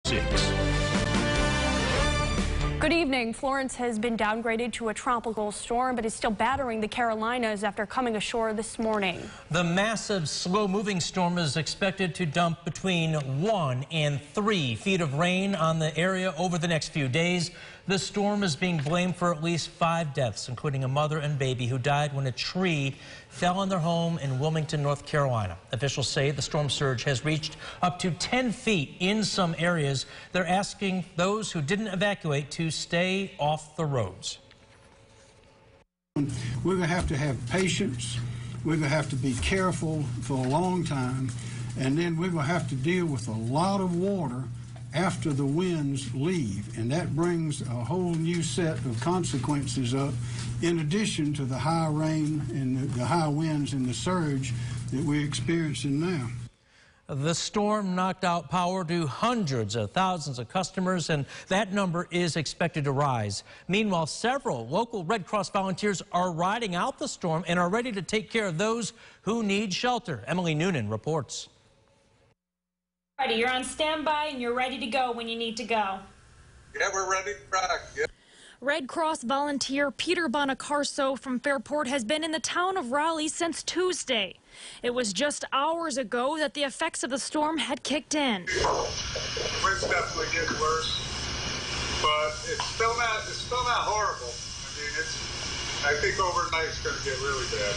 6. Good evening. Florence has been downgraded to a tropical storm, but is still battering the Carolinas after coming ashore this morning. The massive, slow-moving storm is expected to dump between 1 and 3 feet of rain on the area over the next few days. The storm is being blamed for at least 5 deaths, including a mother and baby who died when a tree fell on their home in Wilmington, North Carolina. Officials say the storm surge has reached up to 10 feet in some areas. They're asking those who didn't evacuate to stay off the roads. We're going to have patience. We're going to have to be careful for a long time. And then we're going to have to deal with a lot of water after the winds leave. And that brings a whole new set of consequences up, in addition to the high rain and the high winds and the surge that we're experiencing now. The storm knocked out power to hundreds of thousands of customers, and that number is expected to rise. Meanwhile, several local Red Cross volunteers are riding out the storm and are ready to take care of those who need shelter. Emily Noonan reports. Ready, you're on standby and you're ready to go when you need to go. Yeah, we're ready to rock. Yeah. Red Cross volunteer Peter Bonacarso from Fairport has been in the town of Raleigh since Tuesday. It was just hours ago that the effects of the storm had kicked in. It's definitely getting worse, but it's still not horrible. I think overnight it's going to get really bad.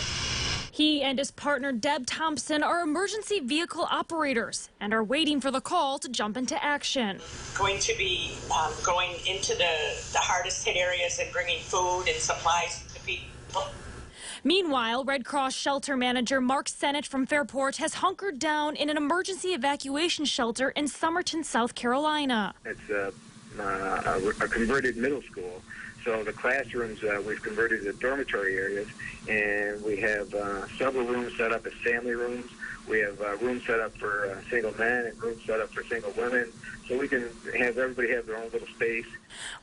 He and his partner Deb Thompson are emergency vehicle operators and are waiting for the call to jump into action. Going to be going into the hardest hit areas and bringing food and supplies to people. Meanwhile, Red Cross shelter manager Mark Sennett from Fairport has hunkered down in an emergency evacuation shelter in Somerton, South Carolina. It's a converted middle school. So the classrooms we've converted to dormitory areas, and we have several rooms set up as family rooms. We have rooms set up for single men and rooms set up for single women, so we can have everybody have their own little space.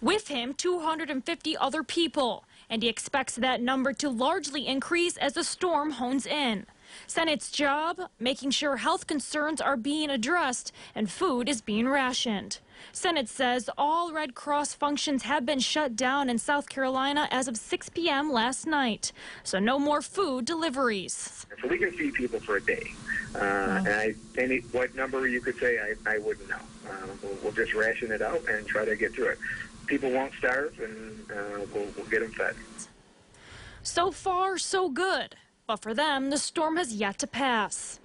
With him, 250 other people, and he expects that number to largely increase as the storm hones in. Sennett's job, making sure health concerns are being addressed and food is being rationed. Sennett says all Red Cross functions have been shut down in South Carolina as of 6 p.m. last night, so no more food deliveries. So we can feed people for a day. And what number you could say, I wouldn't know. We'll just ration it out and try to get through it. People won't starve, and we'll get them fed. So far, so good. But for them, the storm has yet to pass.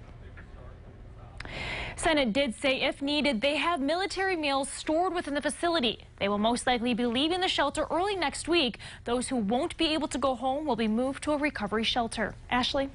Sennett did say if needed, they have military meals stored within the facility. They will most likely be leaving the shelter early next week. Those who won't be able to go home will be moved to a recovery shelter. Ashley?